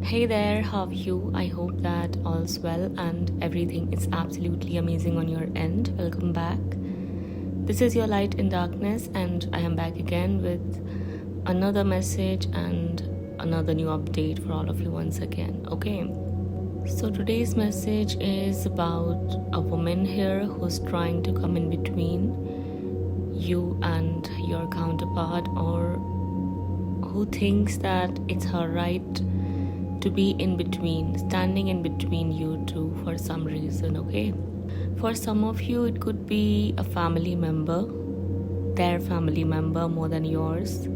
Hey there, how are you? I hope that all's well and everything is absolutely amazing on your end. Welcome back. This is your light in darkness, and I am back again with another message and another new update for all of you once again. Okay, so today's message is about a woman here who's trying to come in between you and your counterpart, or who thinks that it's her right to be in between, standing in between you two for some reason. Okay, for some of you it could be a family member, their family member more than yours,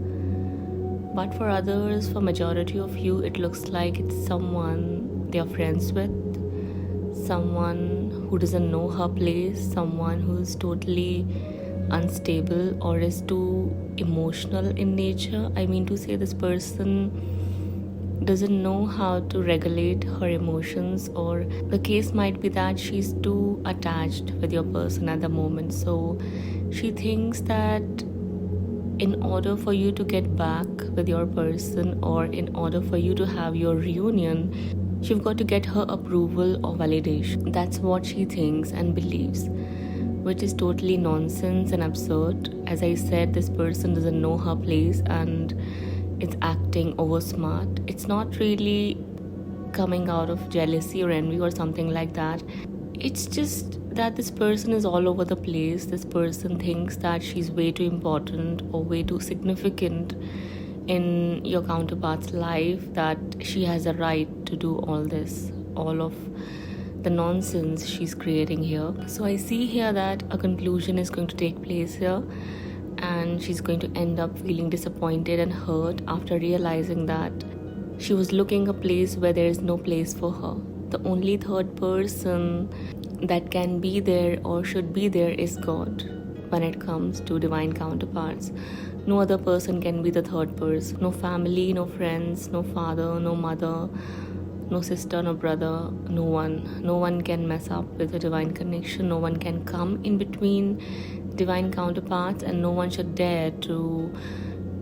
but for others, for majority of you, it looks like it's someone they are friends with, someone who doesn't know her place, someone who's totally unstable or is too emotional in nature. I mean to say, this person doesn't know how to regulate her emotions, or the case might be that she's too attached with your person at the moment. So she thinks that in order for you to get back with your person, or in order for you to have your reunion, you've got to get her approval or validation. That's what she thinks and believes, which is totally nonsense and absurd. As I said, this person doesn't know her place and it's acting over smart. It's not really coming out of jealousy or envy or something like that. It's just that this person is all over the place. This person thinks that she's way too important or way too significant in your counterpart's life, that she has a right to do all this, all of the nonsense she's creating here. So I see here that a conclusion is going to take place here, and she's going to end up feeling disappointed and hurt after realizing that she was looking a place where there is no place for her. The only third person that can be there or should be there is God when it comes to divine counterparts. No other person can be the third person. No family, no friends, no father, no mother, no sister, no brother, no one. No one can mess up with a divine connection. No one can come in between divine counterparts, and no one should dare to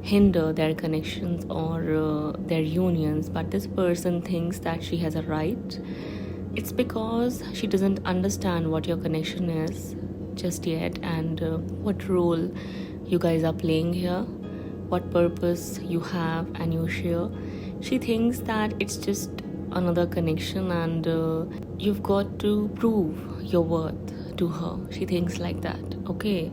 hinder their connections or their unions. But this person thinks that she has a right. It's because she doesn't understand what your connection is just yet, and what role you guys are playing here, what purpose you have and you share. She thinks that it's just another connection, and you've got to prove your worth to her. She thinks like that. Okay,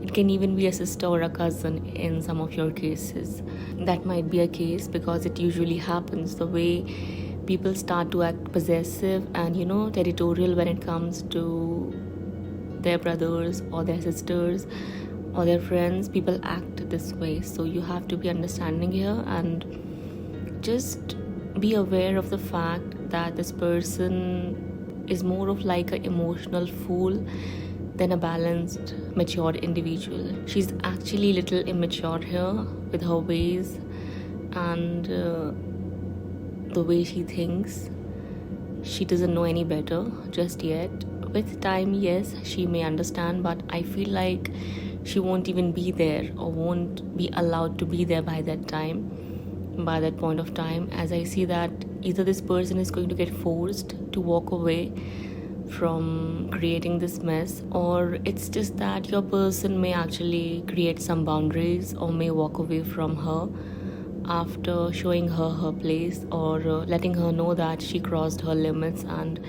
it can even be a sister or a cousin in some of your cases. That might be a case because it usually happens. The way people start to act possessive and territorial when it comes to their brothers or their sisters or their friends, people act this way. So you have to be understanding here, and just be aware of the fact that this person is more of like an emotional fool than a balanced, matured individual. She's actually a little immature here with her ways and the way she thinks. She doesn't know any better just yet. With time, yes, she may understand, but I feel like she won't even be there or won't be allowed to be there by that point of time, as I see that either this person is going to get forced to walk away from creating this mess, or it's just that your person may actually create some boundaries or may walk away from her after showing her her place, or letting her know that she crossed her limits and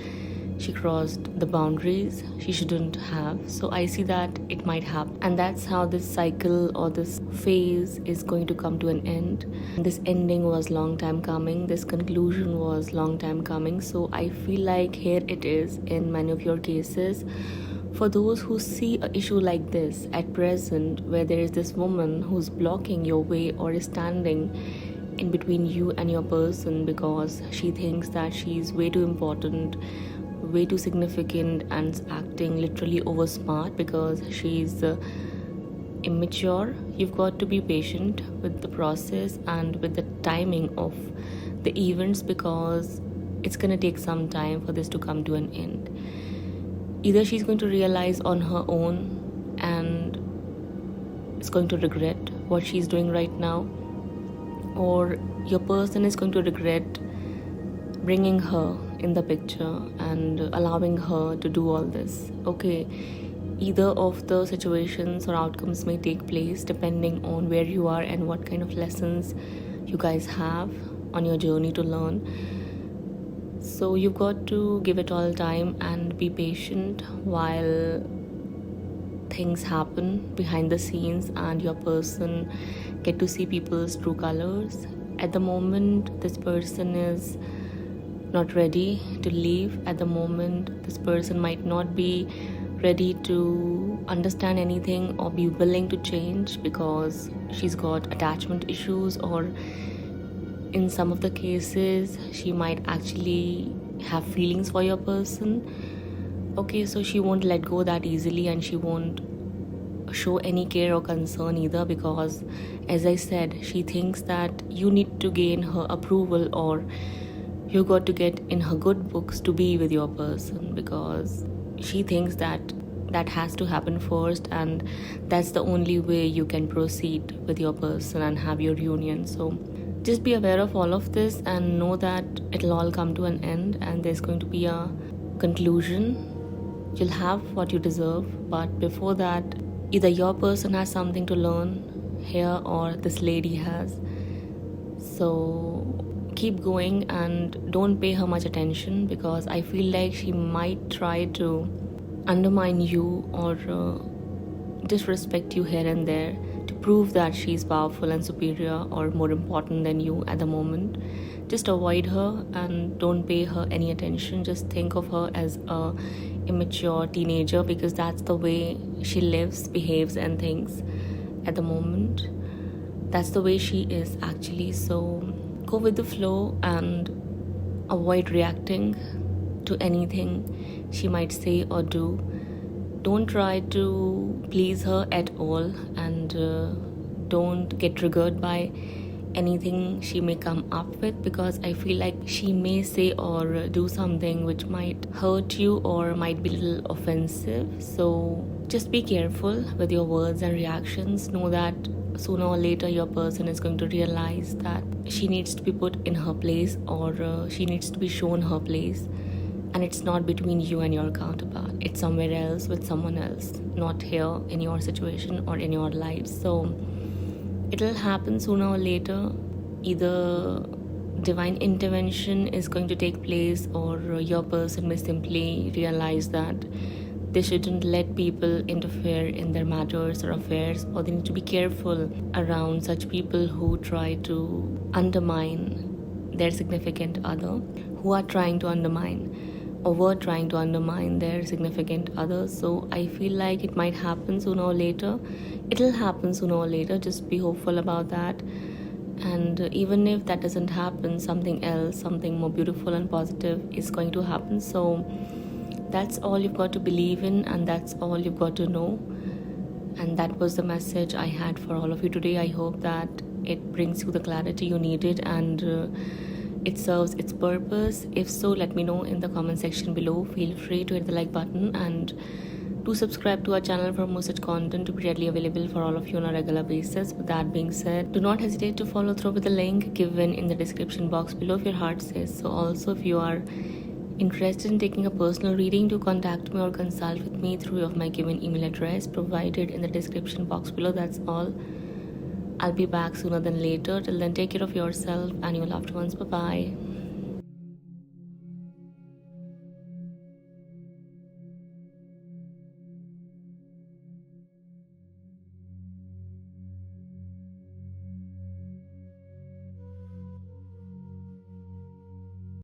she crossed the boundaries she shouldn't have. So I see that it might happen, and that's how this cycle or this phase is going to come to an end. This ending was long time coming, this conclusion was long time coming. So I feel like here it is in many of your cases. For those who see an issue like this at present, where there is this woman who's blocking your way or is standing in between you and your person because she thinks that she's way too important, way too significant, and acting literally over smart because she's immature, you've got to be patient with the process and with the timing of the events, because it's going to take some time for this to come to an end. Either she's going to realize on her own and is going to regret what she's doing right now, or your person is going to regret bringing her in the picture and allowing her to do all this. Okay, either of the situations or outcomes may take place depending on where you are and what kind of lessons you guys have on your journey to learn. So you've got to give it all time and be patient while things happen behind the scenes and your person get to see people's true colors. At the moment, this person is not ready to leave. At the moment, this person might not be ready to understand anything or be willing to change because she's got attachment issues, or in some of the cases she might actually have feelings for your person. Okay, so she won't let go that easily and she won't show any care or concern either, because as I said, she thinks that you need to gain her approval or you got to get in her good books to be with your person, because she thinks that that has to happen first and that's the only way you can proceed with your person and have your union. So just be aware of all of this and know that it'll all come to an end and there's going to be a conclusion. You'll have what you deserve, but before that, either your person has something to learn here or this lady has. So keep going and don't pay her much attention, because I feel like she might try to undermine you or disrespect you here and there to prove that she's powerful and superior or more important than you at the moment. Just avoid her and don't pay her any attention. Just think of her as a immature teenager, because that's the way she lives, behaves and thinks at the moment. That's the way she is actually. So go with the flow and avoid reacting to anything she might say or do. Don't try to please her at all, and don't get triggered by anything she may come up with, because I feel like she may say or do something which might hurt you or might be a little offensive. So just be careful with your words and reactions. Know that sooner or later your person is going to realize that she needs to be put in her place, or she needs to be shown her place, and it's not between you and your counterpart. It's somewhere else with someone else, not here in your situation or in your life. So it'll happen sooner or later. Either divine intervention is going to take place, or your person may simply realize that they shouldn't let people interfere in their matters or affairs, or they need to be careful around such people who try to undermine their significant other, who are trying to undermine or were trying to undermine their significant others. So I feel like it might happen sooner or later. It'll happen sooner or later. Just be hopeful about that. And even if that doesn't happen, something else, something more beautiful and positive is going to happen. So that's all you've got to believe in, and that's all you've got to know. And that was the message I had for all of you today. I hope that it brings you the clarity you needed and it serves its purpose. If so, let me know in the comment section below. Feel free to hit the like button and do subscribe to our channel for more such content to be readily available for all of you on a regular basis. With that being said, do not hesitate to follow through with the link given in the description box below if your heart says so. Also, if you are interested in taking a personal reading, do contact me or consult with me through my given email address provided in the description box below. That's all. I'll be back sooner than later. Till then, take care of yourself and your loved ones. Bye bye.